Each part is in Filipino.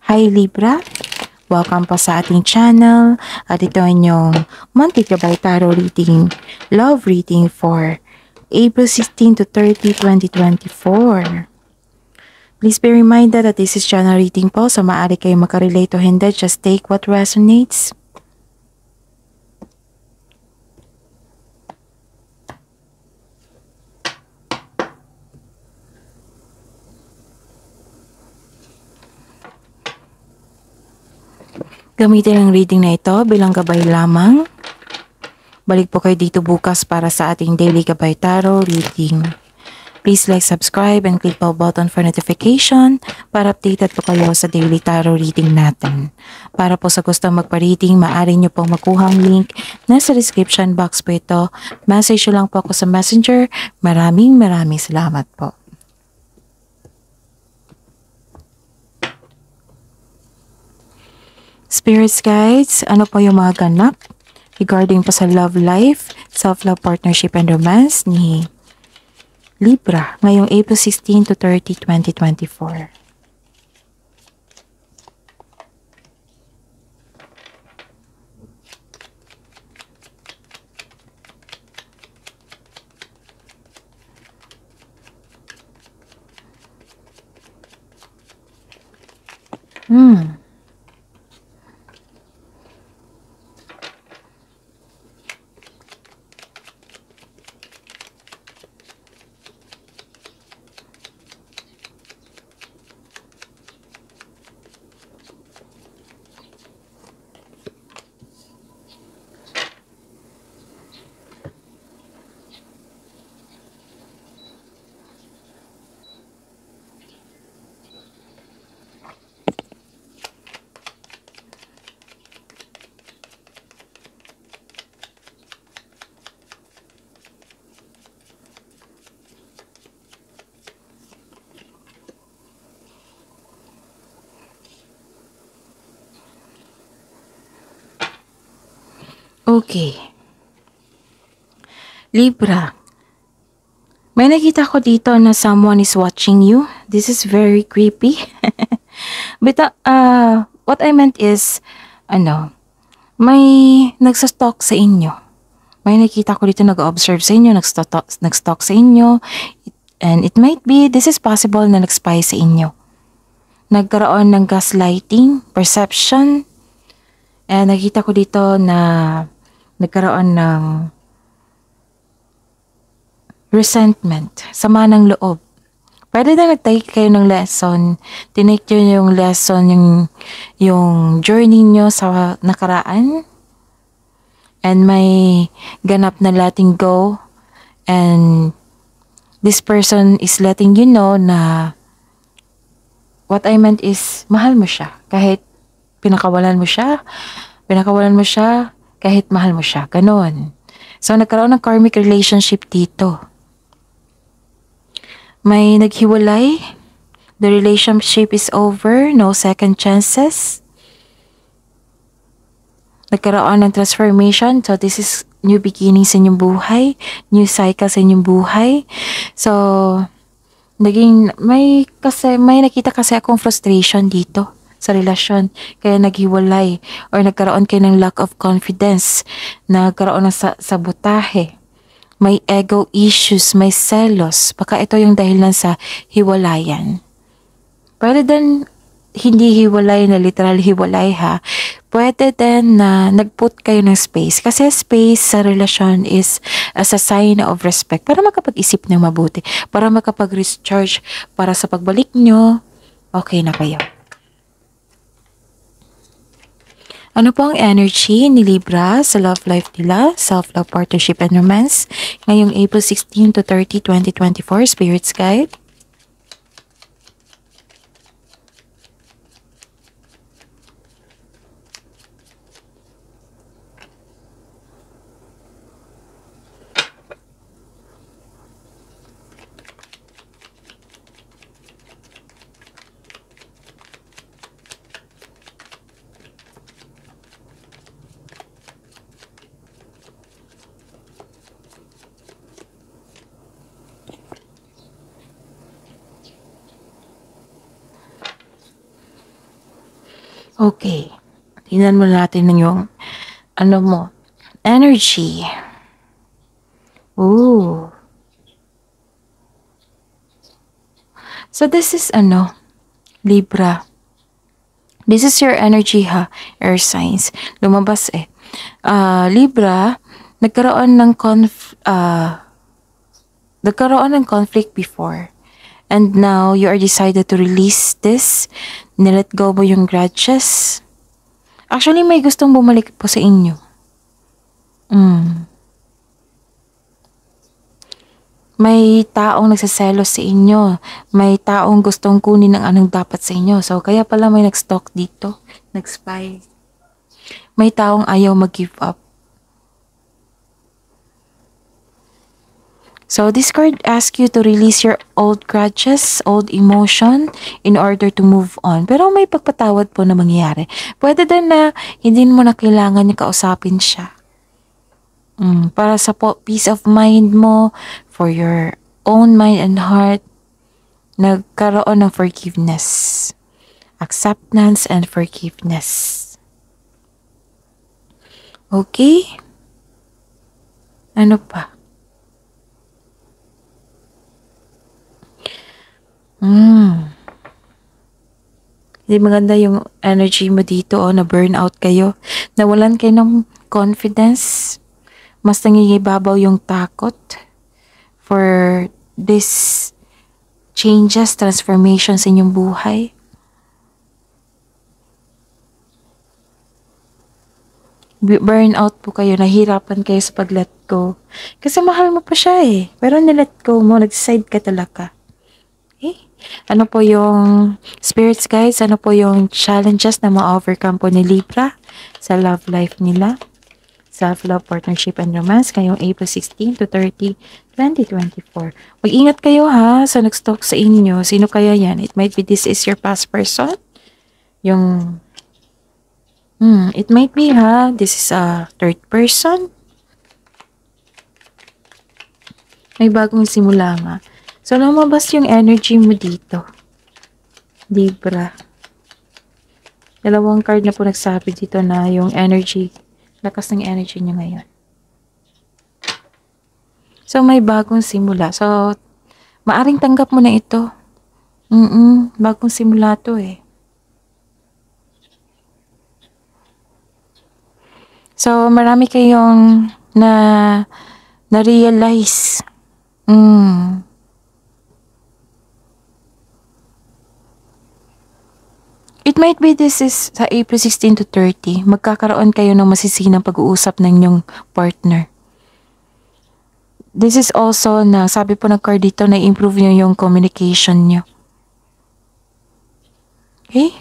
Hi Libra! Welcome po sa ating channel at ito ang inyong monthly Gabay Tarot reading, love reading for April 16 to 30, 2024. Please be reminded that this is channel reading po, so maaari kayo makarelate o hindi, just take what resonates. Gamitin ang reading na ito bilang gabay lamang. Balik po kayo dito bukas para sa ating daily Gabay Tarot reading. Please like, subscribe, and click the button for notification para updated po kayo sa daily tarot reading natin. Para po sa gustong magpa-reading, maaari nyo pong makuha ang link. Nasa description box po ito. Message nyo lang po ako sa messenger. Maraming salamat po. Spirits guides, ano po yung mga ganap regarding po sa love life, self-love, partnership, and romance ni Libra ngayong April 16 to 30, 2024. Okay. Libra. May nakita ko dito na someone is watching you. This is very creepy. But what I meant is, may nagsastalk sa inyo. May nakita ko dito nag-observe sa inyo, nag-stalk sa inyo. And it might be, this is possible na nag-spy sa inyo. Nagkaroon ng gaslighting, perception. And nakita ko dito na nagkaroon ng resentment, sama ng loob. Pwede na nag-take kayo ng lesson, tinake nyo yung lesson, yung journey nyo sa nakaraan, and may ganap na letting go, and this person is letting you know na what I meant is, mahal mo siya, kahit pinakawalan mo siya, kahit mahal mo siya, ganon. So, nagkaroon ng karmic relationship dito. May naghiwalay. The relationship is over. No second chances. Nagkaroon ng transformation. So, this is new beginning sa inyong buhay. New cycle sa inyong buhay. So, may nakita kasi akong frustration dito sa relasyon. Kaya naghiwalay. Or nagkaroon kayo ng lack of confidence. Nagkaroon ng sabotahe. May ego issues, may selos. Baka ito yung dahilan sa hiwalayan. Pwede din hindi hiwalay na literal hiwalay ha. Pwede din na nagput kayo ng space. Kasi space sa relasyon is as a sign of respect. Para makapag-isip ng mabuti. Para makapag-recharge. Para sa pagbalik nyo, okay na kayo. Ano po ang energy ni Libra sa love life nila, self-love, partnership, and romance ngayong April 16 to 30, 2024, Spirits Guide? Okay. Tingnan mo natin yung ano mo, energy. Ooh. So this is Libra. This is your energy ha, air signs. Lumabas eh. Libra, nagkaroon ng conflict before. And now, you are decided to release this. Nilet go mo yung grudges. Actually, may gustong bumalik po sa inyo. May taong nagsaselos sa inyo. May taong gustong kunin ng anong dapat sa inyo. So, kaya pala may nag-stalk dito. Nag-spy. May taong ayaw mag-give up. So, this card asks you to release your old grudges, old emotion, in order to move on. Pero may pagpatawad po na mangyayari. Pwede din na hindi mo na kailangan niya kausapin siya. Para sa peace of mind mo, for your own mind and heart, nagkaroon ng forgiveness. Acceptance and forgiveness. Okay? Ano pa? Hindi maganda yung energy mo dito, na burnout kayo. Nawalan kayo ng confidence. Mas nangingibabaw yung takot for this changes, transformations sa inyong buhay. Burnout po kayo, nahirapan kayo sa pag-let go. Kasi mahal mo pa siya eh. Pero nilet go mo, nag-decide ka talaga. Okay? Ano po yung spirits guys? Ano po yung challenges na ma-overcome po ni Libra sa love life nila? Self-love, partnership, and romance ngayong April 16 to 30, 2024. Mag-ingat kayo ha sa nag-stalk sa inyo. Sino kaya yan? It might be this is your past person. It might be ha. This is a third person. May bagong simula nga. So, lumabas yung energy mo dito. Libra. Dalawang card na po nagsabi dito na yung energy. Lakas ng energy niya ngayon. So, may bagong simula. So, maaring tanggap mo na ito. Bagong simula to eh. So, marami kayong na-realize. It might be this is sa April 16 to 30, magkakaroon kayo ng masisinang pag-uusap ng inyong partner. This is also na, sabi po ng card dito, na improve nyo yung communication nyo. Okay?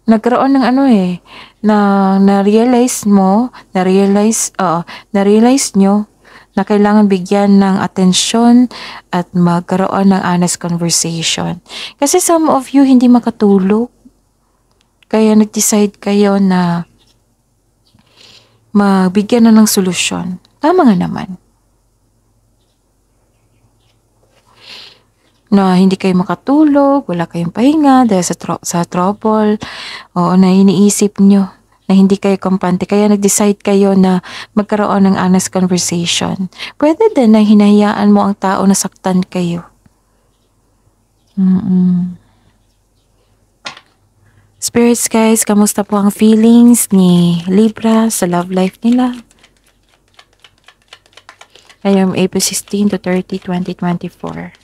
Nagkaroon ng na-realize nyo na kailangan bigyan ng atensyon at magkaroon ng honest conversation. Kasi some of you hindi makatulog. Kaya nag-decide kayo na magbigyan na ng solusyon. Tama nga naman. Na hindi kayo makatulog, wala kayong pahinga dahil sa trouble, o na iniisip nyo na hindi kayo kampante, kaya nag-decide kayo na magkaroon ng honest conversation. Pwede din na hinahayaan mo ang tao na saktan kayo. Spirits guys, kamusta po ang feelings ni Libra sa love life nila? Ngayong April 16 to 30, 2024.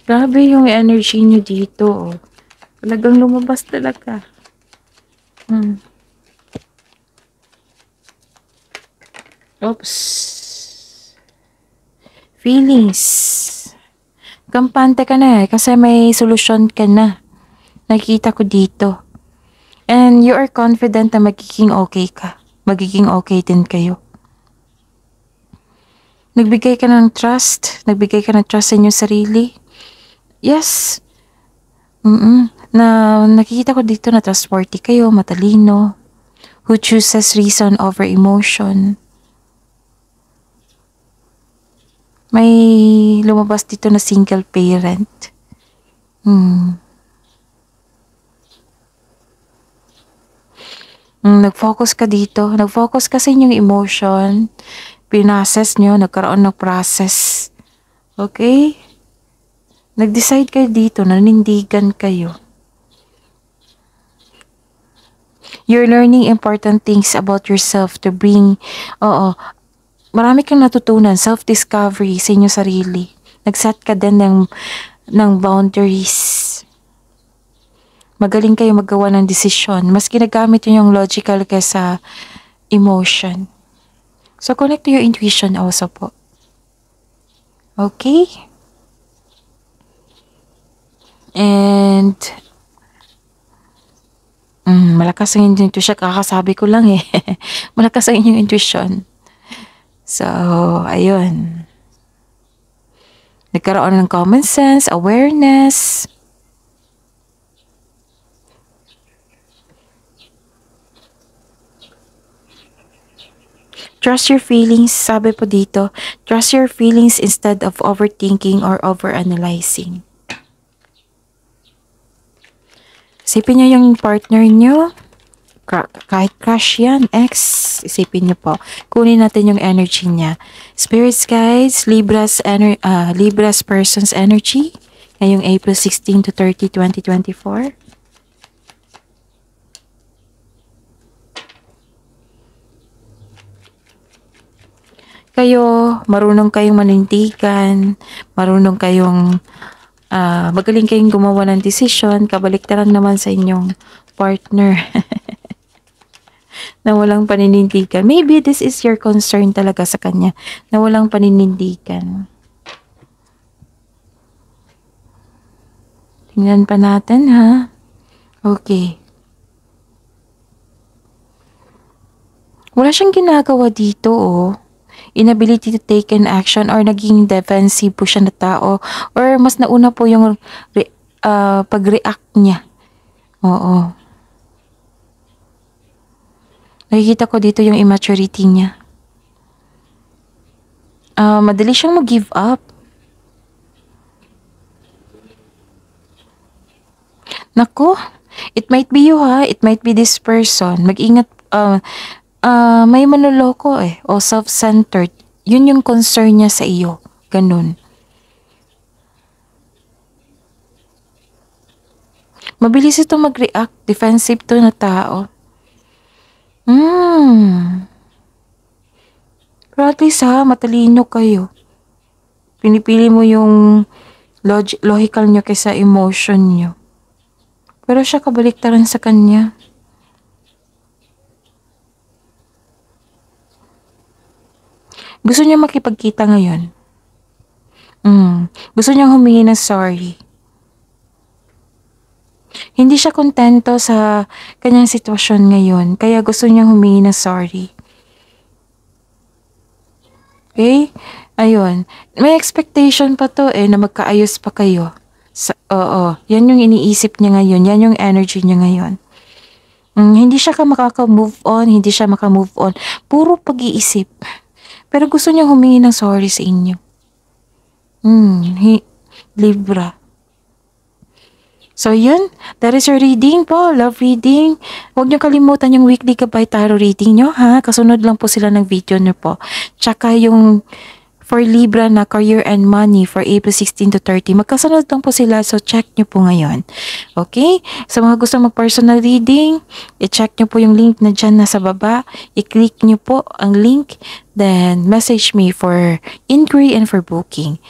Grabe yung energy nyo dito. Talagang lumabas talaga. Oops. Feelings. Kampante ka na kasi may solusyon ka na. Nakikita ko dito. And you are confident na magiging okay ka. Magiging okay din kayo. Nagbigay ka ng trust. Nagbigay ka ng trust sa inyong sarili. Yes. Na nakikita ko dito na trustworthy kayo, matalino, who chooses reason over emotion. May lumabas dito na single parent. Nag-focus ka dito. Nag-focus ka sa inyong emotion. Pinassess nyo, nagkaroon ng process. Okay? Nag-decide kayo dito, nanindigan kayo. You're learning important things about yourself to bring, marami kang natutunan, self-discovery sa inyong sarili. Nag-set ka din ng boundaries. Magaling kayo magawa ng desisyon. Mas ginagamit yun yung logical kaysa emotion. So, connect to your intuition also po. Okay? And, malakas ang inyong intuition. Kakasabi ko lang eh. Malakas ang inyong intuition. So, ayun. Nagkaroon ng common sense, awareness. Trust your feelings, sabi po dito. Trust your feelings instead of overthinking or overanalyzing. Isipin nyo yung partner nyo. Kahit crush yan, ex, isipin nyo po. Kunin natin yung energy niya. Spirits guides, Libra's person's energy. Ngayong April 16 to 30, 2024. Kayo, marunong kayong manindigan, marunong kayong, magaling kayong gumawa ng desisyon, kabaliktaran naman sa inyong partner. Na walang paninindigan. Maybe this is your concern talaga sa kanya, na walang paninindigan. Tingnan pa natin, ha? Okay. Wala siyang ginagawa dito, oh. Inability to take an action or naging defensive po siya na tao or mas nauna po yung pag-react niya. Oo. Nakikita ko dito yung immaturity niya. Madali siyang mag-give up. Nako, it might be you ha, it might be this person. Mag-ingat, may manloloko eh, o self-centered. Yun yung concern niya sa iyo. Ganun. Mabilis ito mag-react, defensive to na tao. Pero at least ha, matalino kayo. Pinipili mo yung logical nyo kaysa emotion nyo. Pero siya kabaliktaran sa kanya. Gusto niya makipagkita ngayon. Gusto niya humingi ng sorry. Hindi siya kontento sa kanyang sitwasyon ngayon, kaya gusto niyang humingi ng sorry. Okay? Ayun. May expectation pa to na magkaayos pa kayo. Yan yung iniisip niya ngayon. Yan yung energy niya ngayon. Hindi siya makaka-move on, hindi siya maka-move on. Puro pag-iisip. Pero gusto niya humingi ng sorry sa inyo. Libra. So yun, that is your reading po, love reading. Huwag niyo kalimutan yung weekly Gabay Tarot reading niyo ha. Kasunod lang po sila ng video niyo po. Tsaka yung for Libra na career and money for April 16 to 30. Magkasunod lang po sila, so check niyo po ngayon. Okay? Sa mga gusto mag-personal reading, i-check niyo po yung link na dyan nasa baba. I-click niyo po ang link, then message me for inquiry and for booking.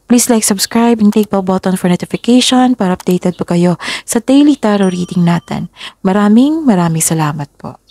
Please like, subscribe, and click bell button for notification para updated po kayo sa daily tarot reading natin. Maraming salamat po.